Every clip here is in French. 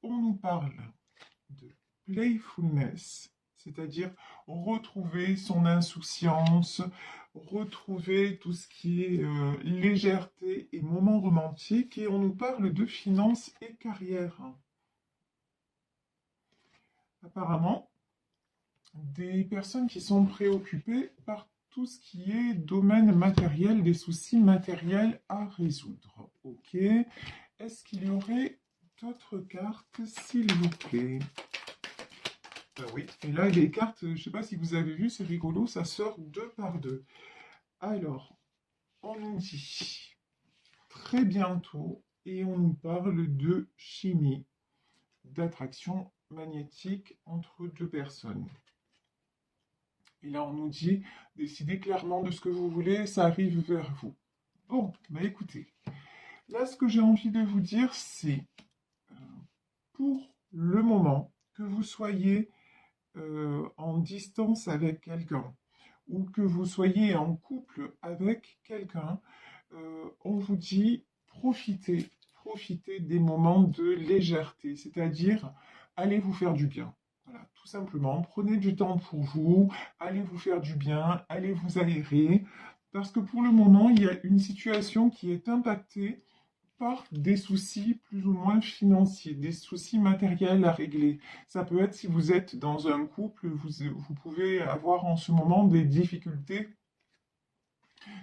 on nous parle de playfulness, c'est-à-dire retrouver son insouciance, retrouver tout ce qui est légèreté et moments romantiques, et on nous parle de finances et carrière. Apparemment, des personnes qui sont préoccupées par tout ce qui est domaine matériel, des soucis matériels à résoudre. Ok. Est-ce qu'il y aurait d'autres cartes, s'il vous plaît? Oui. Et là, les cartes, je ne sais pas si vous avez vu, c'est rigolo, ça sort deux par deux. Alors, on nous dit très bientôt, et on nous parle de chimie, d'attraction magnétique entre deux personnes. Et là, on nous dit, décidez clairement de ce que vous voulez, ça arrive vers vous. Bon, bah écoutez, là, ce que j'ai envie de vous dire, c'est, euh, pour le moment, que vous soyez en distance avec quelqu'un ou que vous soyez en couple avec quelqu'un, on vous dit profitez, profitez des moments de légèreté, c'est-à-dire allez vous faire du bien. Voilà, tout simplement, prenez du temps pour vous, allez vous faire du bien, allez vous aérer, parce que pour le moment, il y a une situation qui est impactée par des soucis plus ou moins financiers, des soucis matériels à régler. Ça peut être si vous êtes dans un couple, vous pouvez avoir en ce moment des difficultés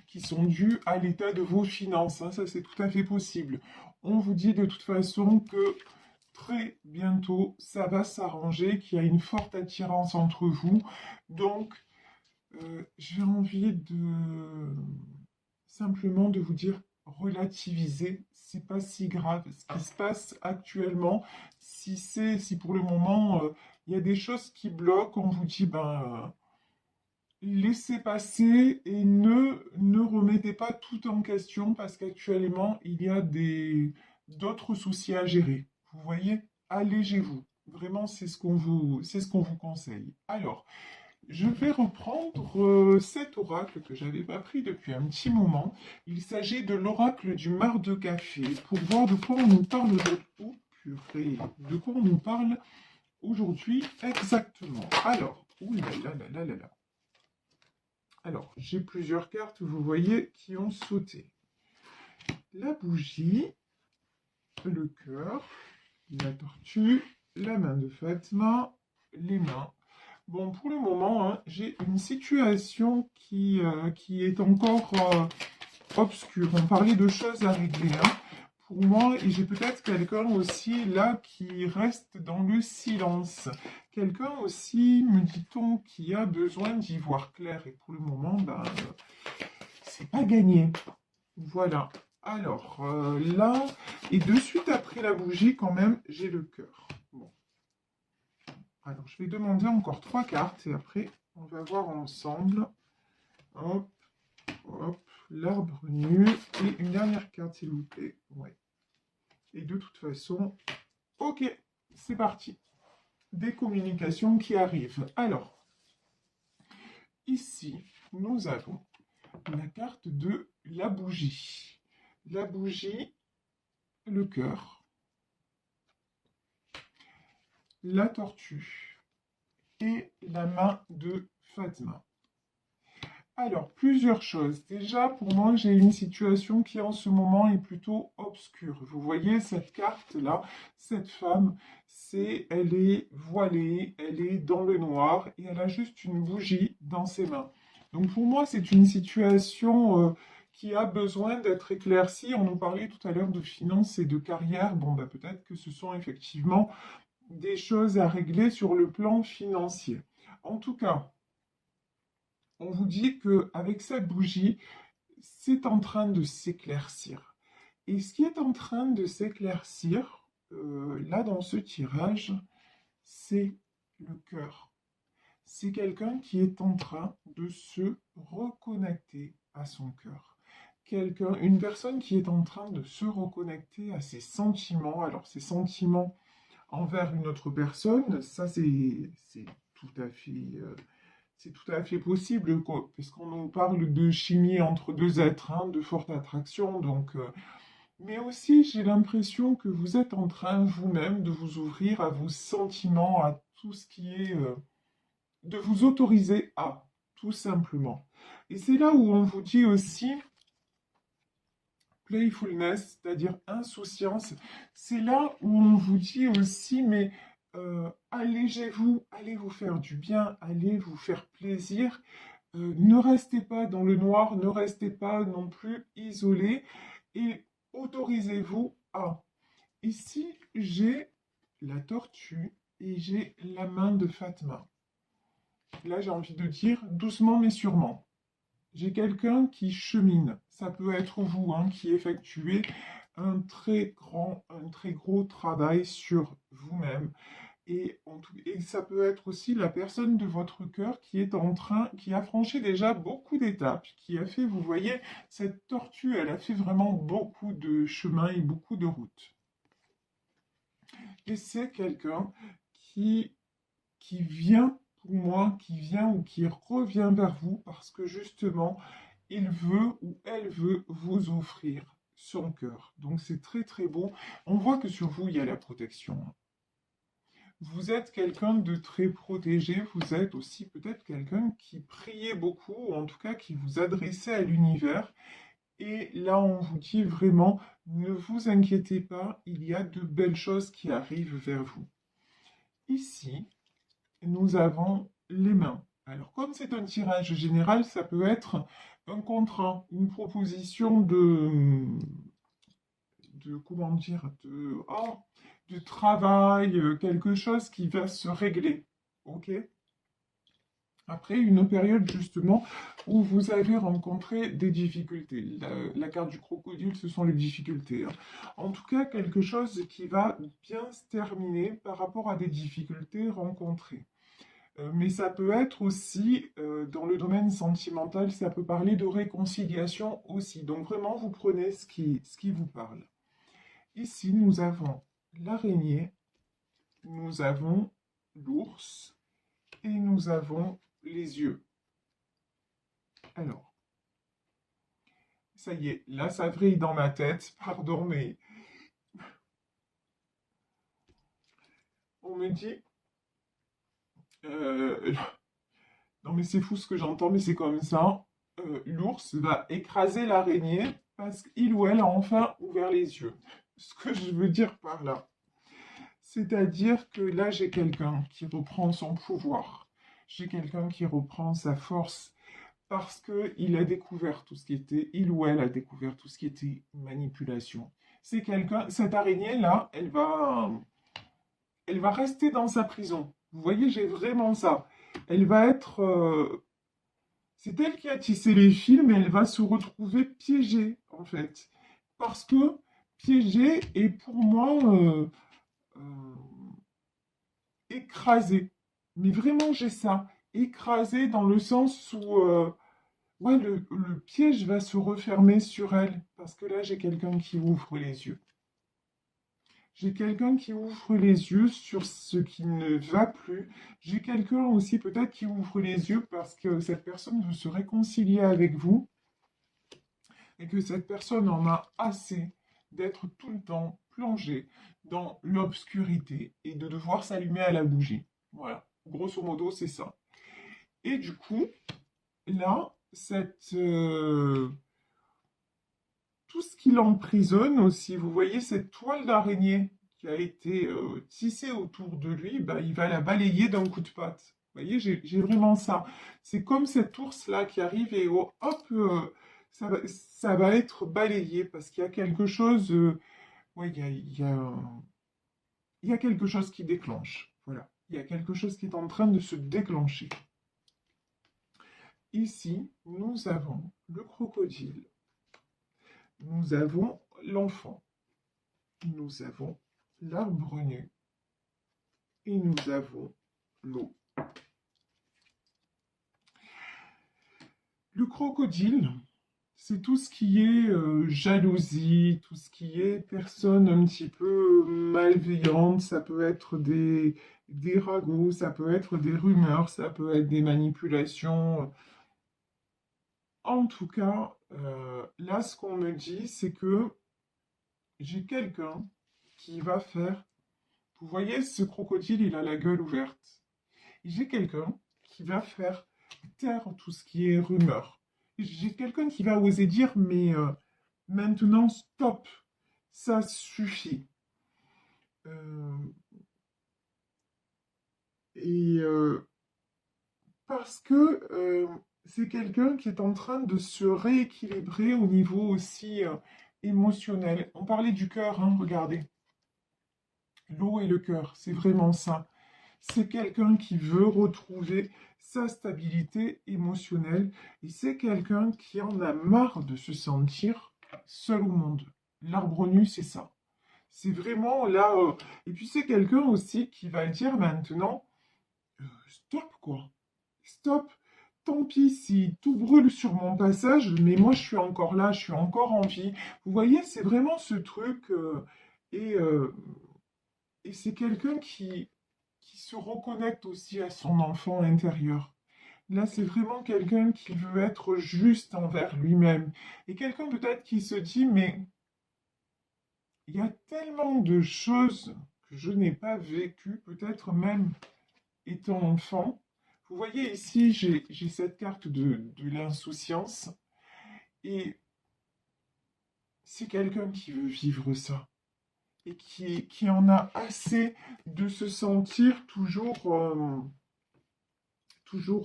qui sont dues à l'état de vos finances, hein. Ça, c'est tout à fait possible. On vous dit de toute façon que très bientôt, ça va s'arranger, qu'il y a une forte attirance entre vous. Donc, j'ai envie de simplement de vous dire relativiser, c'est pas si grave ce qui se passe actuellement. Si pour le moment il y a des choses qui bloquent, on vous dit ben laissez passer et ne remettez pas tout en question parce qu'actuellement il y a des d'autres soucis à gérer. Vous voyez, allégez-vous. Vraiment, c'est ce qu'on vous conseille. Alors, je vais reprendre cet oracle que j'avais pas pris depuis un petit moment. Il s'agit de l'oracle du mar de café pour voir de quoi on nous parle aujourd'hui. Oh, purée, de quoi on nous parle aujourd'hui exactement. Alors, ouh là là là là là là. Alors, j'ai plusieurs cartes, vous voyez, qui ont sauté. La bougie, le cœur, la tortue, la main de Fatma, les mains. Bon, pour le moment, hein, j'ai une situation qui est encore obscure. On parlait de choses à régler, hein, pour moi, et j'ai peut-être quelqu'un aussi là qui reste dans le silence. Quelqu'un aussi, me dit-on, qui a besoin d'y voir clair. Et pour le moment, ben, c'est pas gagné. Voilà. Alors, là, et de suite après la bougie, quand même, j'ai le cœur. Bon. Alors, je vais demander encore trois cartes et après, on va voir ensemble. Hop, hop, l'arbre nu. Et une dernière carte, s'il vous plaît. Ouais. Et de toute façon, ok, c'est parti. Des communications qui arrivent. Alors, ici, nous avons la carte de la bougie. La bougie, le cœur, la tortue et la main de Fatma. Alors, plusieurs choses. Déjà, pour moi, j'ai une situation qui en ce moment est plutôt obscure. Vous voyez cette carte-là, cette femme, elle est voilée, elle est dans le noir et elle a juste une bougie dans ses mains. Donc pour moi, c'est une situation qui a besoin d'être éclaircie. On nous parlait tout à l'heure de finances et de carrière. Bon, bah, peut-être que ce sont effectivement des choses à régler sur le plan financier. En tout cas, on vous dit que avec cette bougie, c'est en train de s'éclaircir. Et ce qui est en train de s'éclaircir, là dans ce tirage, c'est le cœur. C'est quelqu'un qui est en train de se reconnecter à son cœur. Une personne qui est en train de se reconnecter à ses sentiments. Alors, ses sentiments envers une autre personne, ça c'est tout à fait c'est tout à fait possible, puisqu'on nous parle de chimie entre deux êtres, hein, de forte attraction. Donc, Mais aussi, j'ai l'impression que vous êtes en train vous-même de vous ouvrir à vos sentiments, à tout ce qui est... de vous autoriser à, tout simplement. Et c'est là où on vous dit aussi playfulness, c'est-à-dire insouciance. C'est là où on vous dit aussi, mais allégez-vous, allez vous faire du bien, allez vous faire plaisir. Ne restez pas dans le noir, ne restez pas non plus isolé et autorisez-vous à. Ici, j'ai la tortue et j'ai la main de Fatma. Là, j'ai envie de dire doucement mais sûrement. J'ai quelqu'un qui chemine. Ça peut être vous, hein, qui effectuez un très gros travail sur vous-même. Et ça peut être aussi la personne de votre cœur qui est en train, qui a franchi déjà beaucoup d'étapes, qui a fait, vous voyez, cette tortue, elle a fait vraiment beaucoup de chemin et beaucoup de routes. Et c'est quelqu'un qui, qui vient pour moi, qui vient ou qui revient vers vous parce que justement, il veut ou elle veut vous offrir son cœur. Donc c'est très très beau. On voit que sur vous, il y a la protection. Vous êtes quelqu'un de très protégé, vous êtes aussi peut-être quelqu'un qui priait beaucoup, ou en tout cas qui vous adressait à l'univers. Et là, on vous dit vraiment, ne vous inquiétez pas, il y a de belles choses qui arrivent vers vous. Ici, nous avons les mains. Alors, comme c'est un tirage général, ça peut être un contrat, une proposition de comment dire, de travail, quelque chose qui va se régler. OK? Après une période justement où vous avez rencontré des difficultés. La carte du crocodile, ce sont les difficultés, hein. En tout cas, quelque chose qui va bien se terminer par rapport à des difficultés rencontrées. Mais ça peut être aussi, dans le domaine sentimental, ça peut parler de réconciliation aussi. Donc vraiment, vous prenez ce qui vous parle. Ici, nous avons l'araignée, nous avons l'ours et nous avons les yeux. Alors, ça y est, là, ça vrille dans ma tête. Pardon, mais on me dit... euh, non, mais c'est fou ce que j'entends, mais c'est comme ça. L'ours va écraser l'araignée parce qu'il ou elle a enfin ouvert les yeux. Ce que je veux dire par là, c'est-à-dire que là, j'ai quelqu'un qui reprend son pouvoir. J'ai quelqu'un qui reprend sa force parce qu'il a découvert tout ce qui était, il ou elle a découvert tout ce qui était manipulation. C'est quelqu'un, cette araignée-là, elle va rester dans sa prison. Vous voyez, j'ai vraiment ça. Elle va être, c'est elle qui a tissé les fils, mais elle va se retrouver piégée, en fait. Parce que piégée est pour moi euh, écrasée. Mais vraiment, j'ai ça. Écrasée dans le sens où ouais, le piège va se refermer sur elle. Parce que là, j'ai quelqu'un qui ouvre les yeux. J'ai quelqu'un qui ouvre les yeux sur ce qui ne va plus. J'ai quelqu'un aussi peut-être qui ouvre les yeux parce que cette personne veut se réconcilier avec vous et que cette personne en a assez d'être tout le temps plongée dans l'obscurité et de devoir s'allumer à la bougie. Voilà, grosso modo, c'est ça. Et du coup, là, tout ce qui l'emprisonne aussi, vous voyez cette toile d'araignée qui a été tissée autour de lui, bah, il va la balayer d'un coup de patte. Vous voyez, j'ai vraiment ça. C'est comme cet ours-là qui arrive et oh, hop, ça va être balayé parce qu'il y a quelque chose, ouais, il y a quelque chose qui déclenche. Voilà, il y a quelque chose qui est en train de se déclencher. Ici, nous avons le crocodile, nous avons l'enfant, nous avons l'arbre nu et nous avons l'eau. Le crocodile, c'est tout ce qui est jalousie, tout ce qui est personne un petit peu malveillante. Ça peut être des ragots, ça peut être des rumeurs, ça peut être des manipulations. En tout cas, là, ce qu'on me dit, c'est que j'ai quelqu'un qui va faire... Vous voyez, ce crocodile, il a la gueule ouverte. J'ai quelqu'un qui va faire taire tout ce qui est rumeur. J'ai quelqu'un qui va oser dire, mais maintenant, stop, ça suffit. Euh, et parce que c'est quelqu'un qui est en train de se rééquilibrer au niveau aussi émotionnel. On parlait du cœur, hein, regardez. L'eau et le cœur, c'est vraiment ça. C'est quelqu'un qui veut retrouver sa stabilité émotionnelle et c'est quelqu'un qui en a marre de se sentir seul au monde. L'arbre nu, c'est ça. C'est vraiment là. Et puis c'est quelqu'un aussi qui va dire maintenant, stop quoi. Stop. Tant pis si tout brûle sur mon passage, mais moi je suis encore là, je suis encore en vie. Vous voyez, c'est vraiment ce truc. Et, euh, et c'est quelqu'un qui se reconnecte aussi à son enfant intérieur. Là, c'est vraiment quelqu'un qui veut être juste envers lui-même. Et quelqu'un peut-être qui se dit, mais il y a tellement de choses que je n'ai pas vécues, peut-être même étant enfant. Vous voyez ici, j'ai cette carte de l'insouciance. Et c'est quelqu'un qui veut vivre ça. Et qui en a assez de se sentir toujours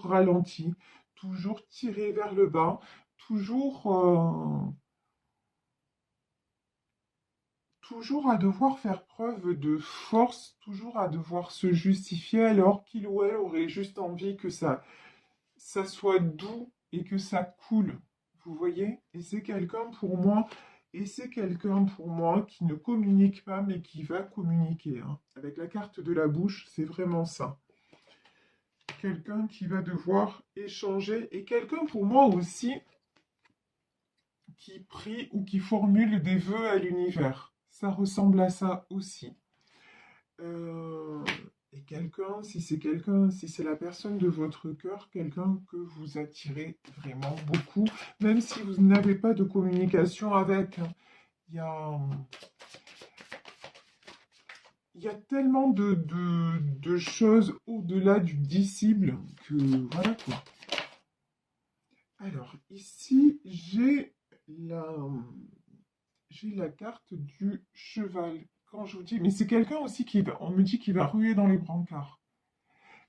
ralenti, toujours tiré vers le bas, toujours à devoir faire preuve de force, toujours à devoir se justifier alors qu'il ou elle aurait juste envie que ça soit doux et que ça coule. Vous voyez? Et c'est quelqu'un pour moi, et c'est quelqu'un pour moi qui ne communique pas mais qui va communiquer, hein. Avec la carte de la bouche, c'est vraiment ça. Quelqu'un qui va devoir échanger et quelqu'un pour moi aussi qui prie ou qui formule des vœux à l'univers. Ça ressemble à ça aussi. Euh, et quelqu'un, si c'est la personne de votre cœur, quelqu'un que vous attirez vraiment beaucoup, même si vous n'avez pas de communication avec, hein. Il y a, il y a tellement de choses au-delà du disciple que voilà quoi. Alors, ici, la, j'ai la carte du cheval. Quand je vous dis, mais c'est quelqu'un aussi on me dit qu'il va ruer dans les brancards.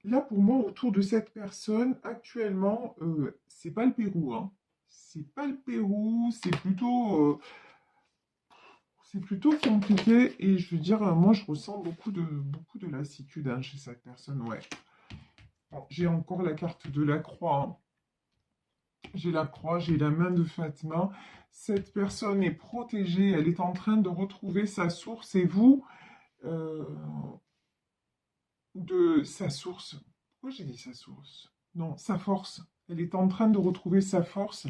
Là, pour moi, autour de cette personne, actuellement, c'est pas le Pérou, hein. C'est pas le Pérou, c'est plutôt compliqué. Et je veux dire, moi, je ressens beaucoup de lassitude hein, chez cette personne, ouais. Bon, j'ai encore la carte de la croix, hein. J'ai la croix, j'ai la main de Fatma. Cette personne est protégée, elle est en train de retrouver sa source. Et vous, euh, de sa source. Pourquoi j'ai dit sa source? Non, sa force. Elle est en train de retrouver sa force.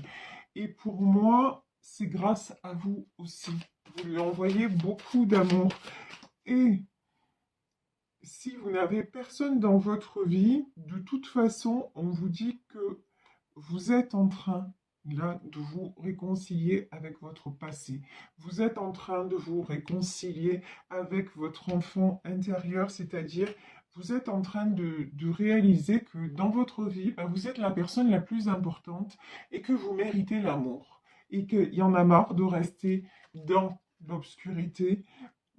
Et pour moi, c'est grâce à vous aussi. Vous lui envoyez beaucoup d'amour. Et si vous n'avez personne dans votre vie, de toute façon, on vous dit que vous êtes en train, là, de vous réconcilier avec votre passé. Vous êtes en train de vous réconcilier avec votre enfant intérieur, c'est-à-dire vous êtes en train de réaliser que dans votre vie, ben, vous êtes la personne la plus importante et que vous méritez l'amour. Et qu'il y en a marre de rester dans l'obscurité,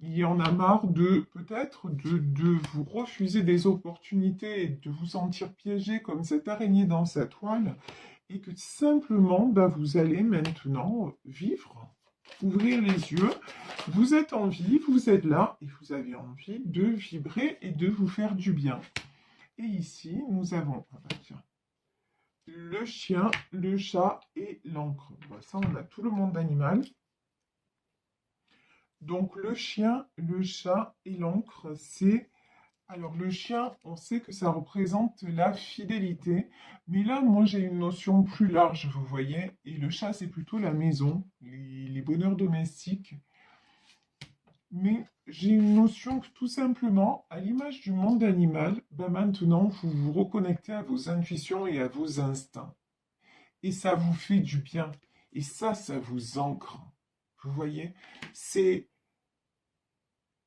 il y en a marre de peut-être de vous refuser des opportunités et de vous sentir piégé comme cette araignée dans sa toile et que simplement bah, vous allez maintenant vivre, ouvrir les yeux, vous êtes en vie, vous êtes là et vous avez envie de vibrer et de vous faire du bien. Et ici, nous avons ah bah tiens, le chien, le chat et l'encre. Bah, ça, on a tout le monde animal. Donc le chien, le chat et l'encre, c'est... Alors le chien, on sait que ça représente la fidélité, mais là, moi j'ai une notion plus large, vous voyez, et le chat, c'est plutôt la maison, les bonheurs domestiques. Mais j'ai une notion que tout simplement, à l'image du monde animal, ben maintenant, vous vous reconnectez à vos intuitions et à vos instincts. Et ça vous fait du bien. Et ça vous ancre. Vous voyez, c'est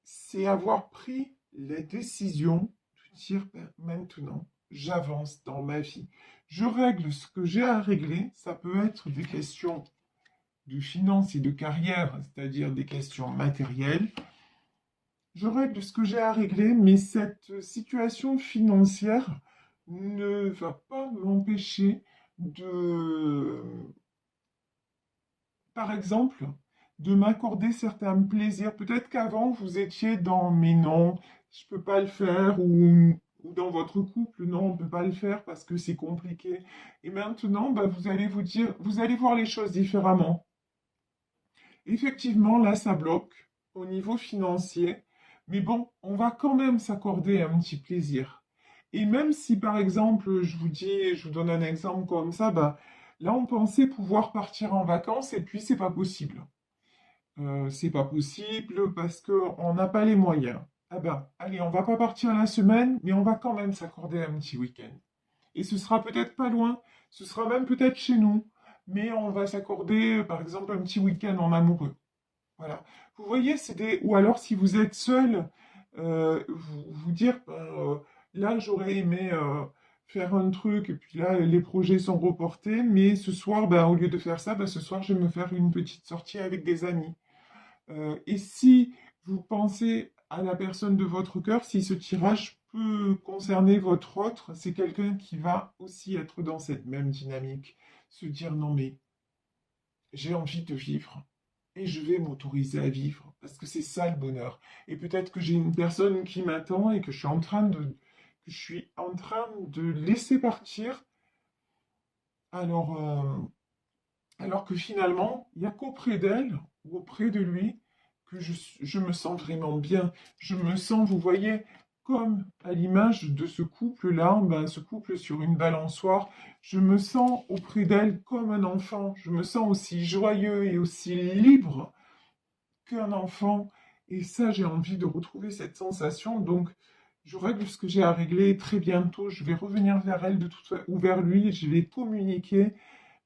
c'est avoir pris la décision de dire ben, maintenant, j'avance dans ma vie. Je règle ce que j'ai à régler. Ça peut être des questions de finances et de carrière, c'est-à-dire des questions matérielles. Je règle ce que j'ai à régler, mais cette situation financière ne va pas m'empêcher de, par exemple, de m'accorder certains plaisirs. Peut-être qu'avant, vous étiez dans mais non, je peux pas le faire, ou dans votre couple, non, on ne peut pas le faire parce que c'est compliqué. Et maintenant, bah, vous allez vous dire, vous allez voir les choses différemment. Effectivement, là, ça bloque au niveau financier, mais bon, on va quand même s'accorder un petit plaisir. Et même si, par exemple, je vous dis, je vous donne un exemple comme ça, bah, là, on pensait pouvoir partir en vacances et puis c'est pas possible. C'est pas possible parce qu'on n'a pas les moyens. Ah ben, allez, on va pas partir la semaine, mais on va quand même s'accorder un petit week-end. Et ce sera peut-être pas loin, ce sera même peut-être chez nous, mais on va s'accorder, par exemple, un petit week-end en amoureux. Voilà. Vous voyez, c'est des... Ou alors, si vous êtes seul, vous dire, ben, là, j'aurais aimé faire un truc, et puis là, les projets sont reportés, mais ce soir, ben, au lieu de faire ça, ben, ce soir, je vais me faire une petite sortie avec des amis. Et si vous pensez à la personne de votre cœur, si ce tirage peut concerner votre autre, c'est quelqu'un qui va aussi être dans cette même dynamique. Se dire, non, mais j'ai envie de vivre et je vais m'autoriser à vivre parce que c'est ça le bonheur. Et peut-être que j'ai une personne qui m'attend et que je suis en train de laisser partir alors, alors que finalement, il n'y a qu'auprès d'elle ou auprès de lui que je me sens vraiment bien. Je me sens, vous voyez, comme à l'image de ce couple-là, ben, ce couple sur une balançoire, je me sens auprès d'elle comme un enfant. Je me sens aussi joyeux et aussi libre qu'un enfant. Et ça, j'ai envie de retrouver cette sensation. Donc, je règle ce que j'ai à régler très bientôt. Je vais revenir vers elle ou vers lui. Je vais communiquer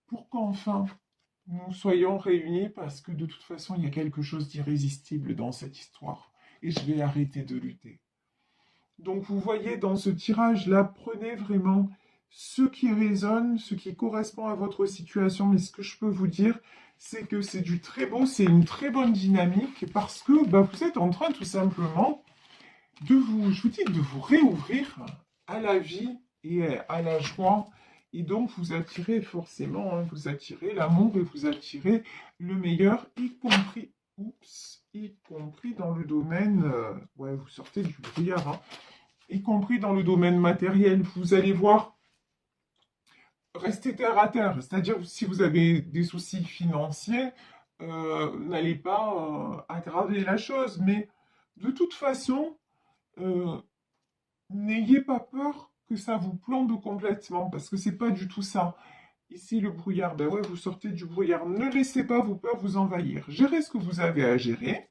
pour qu'enfin nous soyons réunis parce que de toute façon, il y a quelque chose d'irrésistible dans cette histoire. Et je vais arrêter de lutter. Donc, vous voyez, dans ce tirage-là, prenez vraiment ce qui résonne, ce qui correspond à votre situation. Mais ce que je peux vous dire, c'est que c'est du très beau, c'est une très bonne dynamique parce que bah, vous êtes en train tout simplement de vous, je vous dis, de vous réouvrir à la vie et à la joie. Et donc, vous attirez forcément, hein, vous attirez l'amour et vous attirez le meilleur, y compris dans le domaine, ouais, vous sortez du brouillard, hein, y compris dans le domaine matériel. Vous allez voir, restez terre à terre. C'est-à-dire, si vous avez des soucis financiers, n'allez pas aggraver la chose. Mais de toute façon, euh, n'ayez pas peur que ça vous plombe complètement, parce que c'est pas du tout ça. Ici, le brouillard, ben ouais, vous sortez du brouillard. Ne laissez pas vos peurs vous envahir. Gérez ce que vous avez à gérer.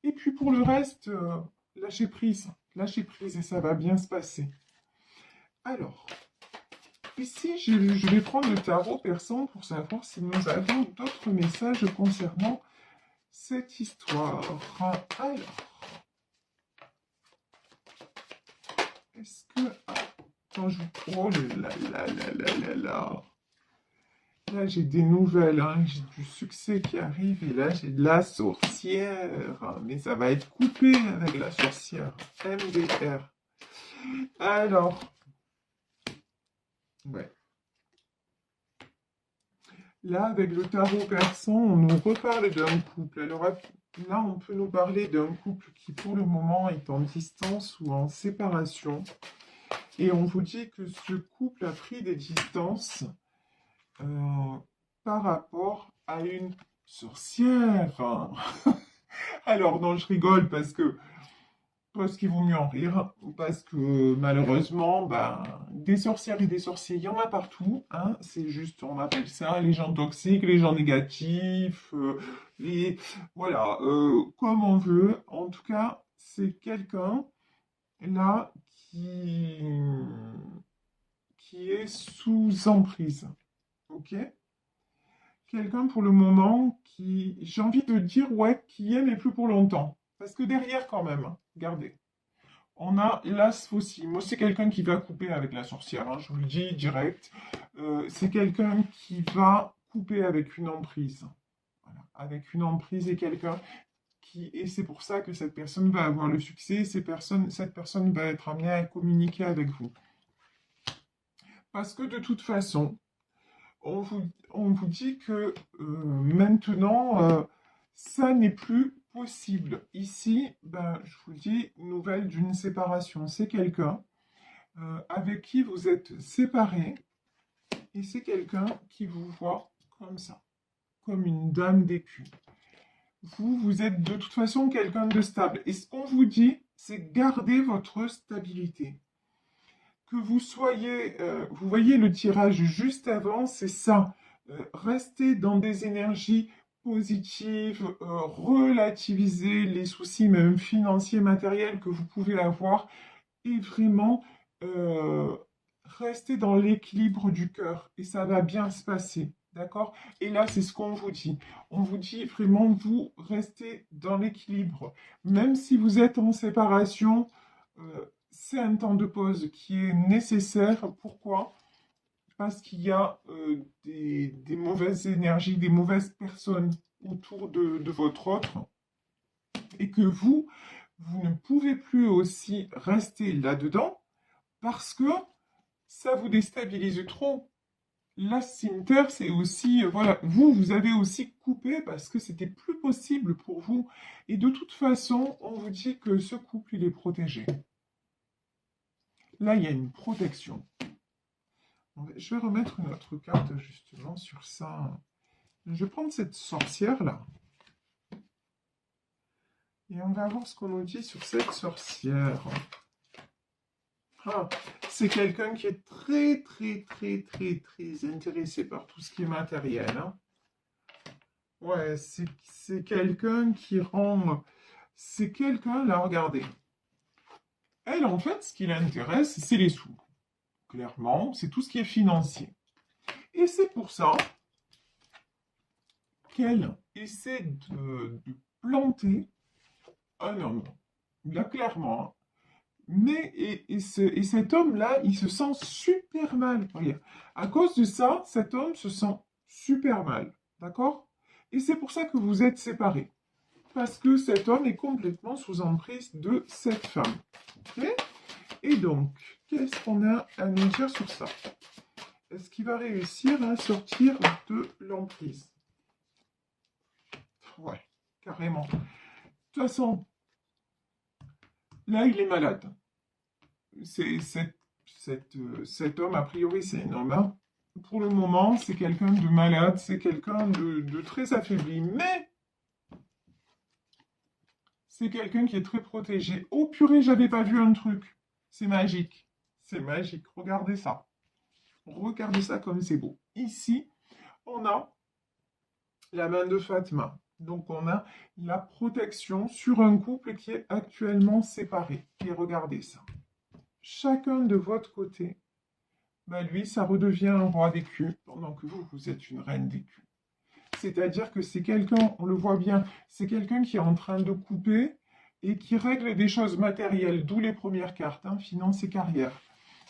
Et puis pour le reste, lâchez prise. Lâchez prise et ça va bien se passer. Alors, ici, je vais prendre le tarot persan pour savoir si nous avons d'autres messages concernant cette histoire. Alors, est-ce que... Attends, oh là là là là là là. Là, j'ai des nouvelles, hein. J'ai du succès qui arrive et là, j'ai de la sorcière. Mais ça va être coupé avec la sorcière. MDR. Alors, ouais. Là, avec le tarot persan, on nous reparle d'un couple. Alors là, on peut nous parler d'un couple qui, pour le moment, est en distance ou en séparation. Et on vous dit que ce couple a pris des distances par rapport à une sorcière. Alors non, je rigole parce qu'il vaut mieux en rire, parce que malheureusement, ben, des sorcières et des sorciers, il y en a partout, hein, c'est juste, on appelle ça les gens toxiques, les gens négatifs, voilà, comme on veut. En tout cas, c'est quelqu'un là qui est sous emprise, ok? Quelqu'un pour le moment qui, j'ai envie de dire, ouais, qui est, mais plus pour longtemps. Parce que derrière, quand même, hein, regardez, on a l'as faucille. Moi, c'est quelqu'un qui va couper avec la sorcière, hein, je vous le dis direct. C'est quelqu'un qui va couper avec une emprise. Voilà, avec une emprise et quelqu'un qui... Et c'est pour ça que cette personne va avoir le succès, cette personne va être amenée à communiquer avec vous. Parce que de toute façon, on vous dit que maintenant, ça n'est plus possible. Ici, ben, je vous dis, nouvelle d'une séparation. C'est quelqu'un avec qui vous êtes séparés et c'est quelqu'un qui vous voit comme ça, comme une dame d'écu. Vous êtes de toute façon quelqu'un de stable. Et ce qu'on vous dit, c'est garder votre stabilité. Que vous soyez, vous voyez le tirage juste avant, c'est ça. Restez dans des énergies positives, relativiser les soucis même financiers, matériels que vous pouvez avoir et vraiment rester dans l'équilibre du cœur et ça va bien se passer. D'accord? Et là, c'est ce qu'on vous dit. On vous dit vraiment, vous restez dans l'équilibre. Même si vous êtes en séparation, c'est un temps de pause qui est nécessaire. Pourquoi? Parce qu'il y a des mauvaises énergies, des mauvaises personnes autour de votre autre et que vous ne pouvez plus aussi rester là-dedans parce que ça vous déstabilise trop. La Sinter, c'est aussi, voilà, vous avez aussi coupé parce que c'était plus possible pour vous. Et de toute façon, on vous dit que ce couple, il est protégé. Là, il y a une protection. Je vais remettre une autre carte justement sur ça. Je vais prendre cette sorcière-là. Et on va voir ce qu'on nous dit sur cette sorcière. Ah, c'est quelqu'un qui est très, très, très, très, très intéressé par tout ce qui est matériel. Hein. Ouais, c'est quelqu'un qui rend... C'est quelqu'un, là, regardez. Elle, en fait, ce qui l'intéresse, c'est les sous. Clairement, c'est tout ce qui est financier. Et c'est pour ça qu'elle essaie de planter un homme. Là, clairement. Hein. Mais, et cet homme-là, il se sent super mal. Regarde. À cause de ça, cet homme se sent super mal. D'accord? Et c'est pour ça que vous êtes séparés. Parce que cet homme est complètement sous emprise de cette femme. Okay? Et donc, qu'est-ce qu'on a à nous dire sur ça? Est-ce qu'il va réussir à sortir de l'emprise? Ouais, carrément. De toute façon, là, il est malade. Cet homme, a priori, c'est un homme. Hein. Pour le moment, c'est quelqu'un de malade, c'est quelqu'un de très affaibli. Mais c'est quelqu'un qui est très protégé. Oh purée, j'avais pas vu un truc. C'est magique. C'est magique. Regardez ça. Regardez ça comme c'est beau. Ici, on a la main de Fatma. Donc, on a la protection sur un couple qui est actuellement séparé. Et regardez ça. Chacun de votre côté, bah lui, ça redevient un roi d'écu, pendant que vous êtes une reine d'écu. C'est-à-dire que c'est quelqu'un, on le voit bien, c'est quelqu'un qui est en train de couper et qui règle des choses matérielles, d'où les premières cartes, hein, finance et carrière,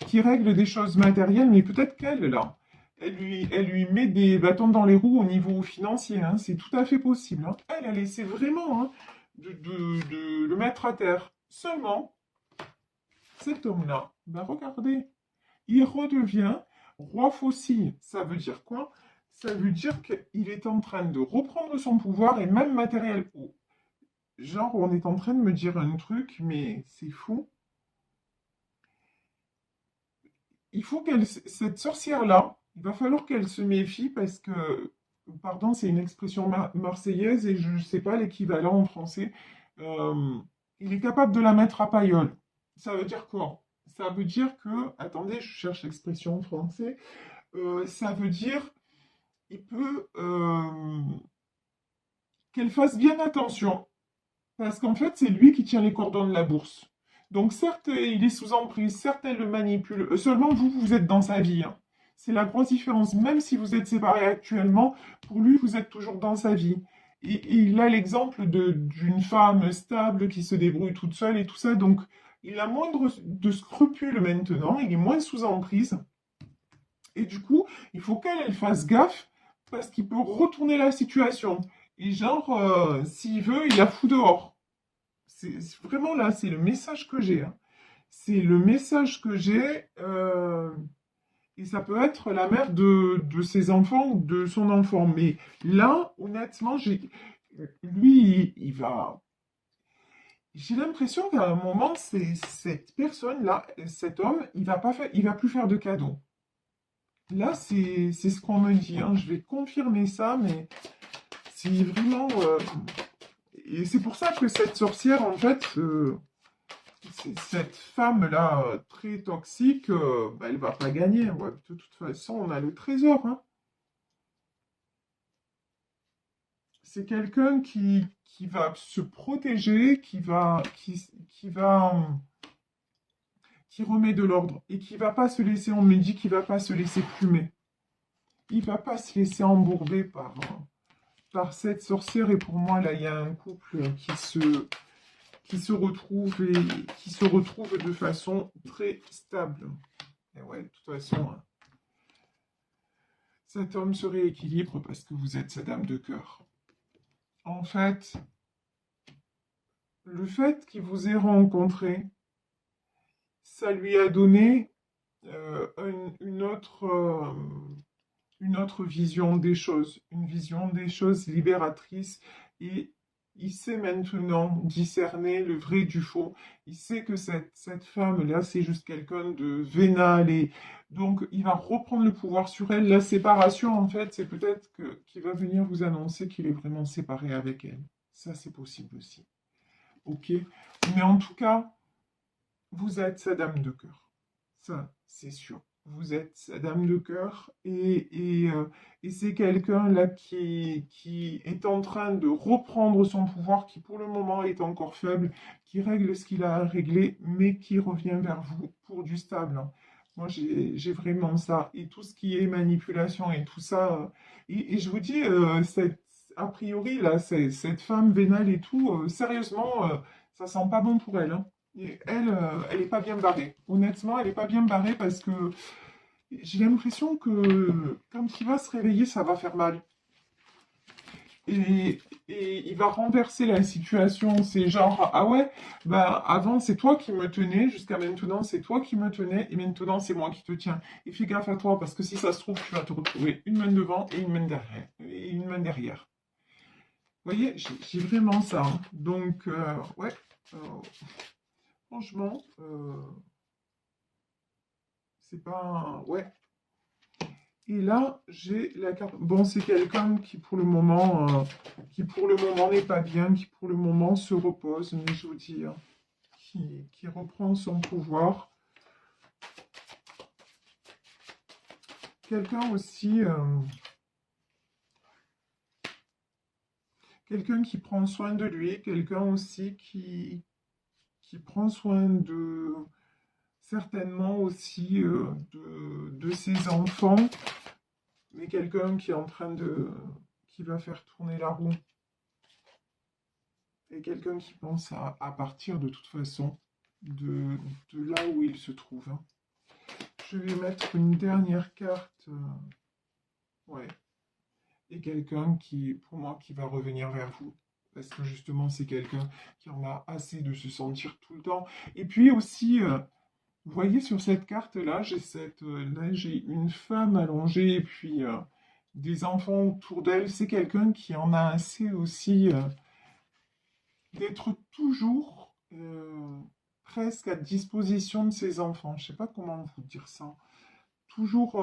qui règle des choses matérielles, mais peut-être qu'elle, là, elle lui met des bâtons dans les roues au niveau financier, hein, c'est tout à fait possible. Hein. Elle essaie vraiment hein, de le mettre à terre. Seulement, cet homme-là, bah regardez, il redevient roi faucille. Ça veut dire quoi? Ça veut dire qu'il est en train de reprendre son pouvoir et même matériel. Oh. Genre, on est en train de me dire un truc, mais c'est fou. Il faut cette sorcière-là, il va falloir qu'elle se méfie parce que, pardon, c'est une expression marseillaise et je ne sais pas l'équivalent en français. Il est capable de la mettre à paillole. Ça veut dire quoi? Ça veut dire que, attendez, je cherche l'expression en français. Ça veut dire, il peut qu'elle fasse bien attention parce qu'en fait, c'est lui qui tient les cordons de la bourse. Donc certes, il est sous emprise, certes, elle le manipule. Seulement, vous êtes dans sa vie. Hein. C'est la grosse différence. Même si vous êtes séparés actuellement, pour lui, vous êtes toujours dans sa vie. il a l'exemple d'une femme stable qui se débrouille toute seule et tout ça, donc il a moins de scrupules maintenant, il est moins sous emprise. Et du coup, il faut qu'elle fasse gaffe parce qu'il peut retourner la situation. Et genre, s'il veut, il la fout dehors. Vraiment là, c'est le message que j'ai, hein. C'est le message que j'ai. Et ça peut être la mère de ses enfants ou de son enfant. Mais là, honnêtement, lui, il va. J'ai l'impression qu'à un moment, cette personne-là, cet homme, il va plus faire de cadeaux. Là, c'est ce qu'on me dit, hein. Je vais confirmer ça, mais c'est vraiment. Et c'est pour ça que cette sorcière, en fait, cette femme-là, très toxique, bah, elle va pas gagner. Ouais, de toute façon, on a le trésor, hein. C'est quelqu'un qui va se protéger, qui remet de l'ordre et qui va pas se laisser, on me dit qu'il va pas se laisser plumer. Il va pas se laisser embourber par cette sorcière. Et pour moi, là, il y a un couple qui se retrouve et qui se retrouve de façon très stable. Et ouais, de toute façon, hein, cet homme se rééquilibre parce que vous êtes sa dame de cœur. En fait, le fait qu'il vous ait rencontré, ça lui a donné une autre une vision des choses libératrice. Et il sait maintenant discerner le vrai du faux. Il sait que cette femme-là, c'est juste quelqu'un de vénal. Et donc, il va reprendre le pouvoir sur elle. La séparation, en fait, c'est peut-être qu'il va venir vous annoncer qu'il est vraiment séparé avec elle. Ça, c'est possible aussi. Ok? Mais en tout cas, vous êtes sa dame de cœur. Ça, c'est sûr. Vous êtes sa dame de cœur et c'est quelqu'un là qui est en train de reprendre son pouvoir, qui pour le moment est encore faible, qui règle ce qu'il a à régler, mais qui revient vers vous pour du stable, hein. Moi, j'ai vraiment ça. Et tout ce qui est manipulation et tout ça. Et je vous dis, a priori, là, cette femme vénale et tout, sérieusement, ça sent pas bon pour elle, hein. Et elle, elle est pas bien barrée. Honnêtement, elle est pas bien barrée parce que j'ai l'impression que quand il va se réveiller, ça va faire mal. Et il va renverser la situation. C'est genre, ah ouais, bah avant c'est toi qui me tenais, jusqu'à maintenant c'est toi qui me tenais, et maintenant c'est moi qui te tiens. Et fais gaffe à toi, parce que si ça se trouve, tu vas te retrouver une main devant et une main derrière. Et une main derrière. Vous voyez, j'ai vraiment ça, hein. Donc, ouais, euh, franchement, c'est pas. Ouais. Et là, j'ai la carte. Bon, c'est quelqu'un qui pour le moment n'est pas bien, qui pour le moment se repose, mais je vous dis, hein, qui reprend son pouvoir. Quelqu'un aussi, quelqu'un qui prend soin de lui, quelqu'un aussi qui prend soin de, certainement aussi de ses enfants, mais quelqu'un qui est en train qui va faire tourner la roue. Et quelqu'un qui pense à partir de toute façon de là où il se trouve, hein. Je vais mettre une dernière carte. Ouais. Et quelqu'un qui, pour moi, qui va revenir vers vous. Parce que justement, c'est quelqu'un qui en a assez de se sentir tout le temps. Et puis aussi, vous voyez sur cette carte-là, là, j'ai une femme allongée et puis des enfants autour d'elle. C'est quelqu'un qui en a assez aussi d'être toujours presque à disposition de ses enfants. Je ne sais pas comment vous dire ça. Toujours.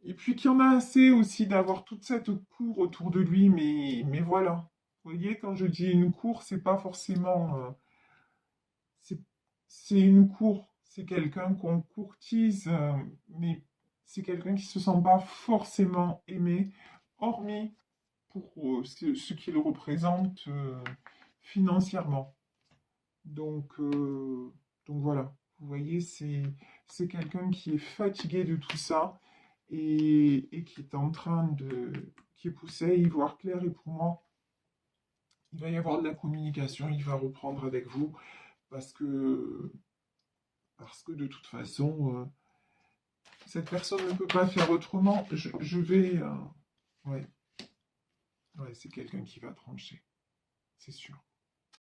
Et puis qu'il y en a assez aussi d'avoir toute cette cour autour de lui, mais voilà. Vous voyez, quand je dis une cour, c'est pas forcément. C'est c'est une cour, c'est quelqu'un qu'on courtise, mais c'est quelqu'un qui se sent pas forcément aimé, hormis pour ce qu'il représente financièrement. Donc, euh, donc voilà, vous voyez, c'est quelqu'un qui est fatigué de tout ça et qui est en train qui est poussé à y voir clair. Et pour moi, il va y avoir de la communication, il va reprendre avec vous parce que, de toute façon, cette personne ne peut pas faire autrement. Je vais... ouais, ouais, c'est quelqu'un qui va trancher, c'est sûr.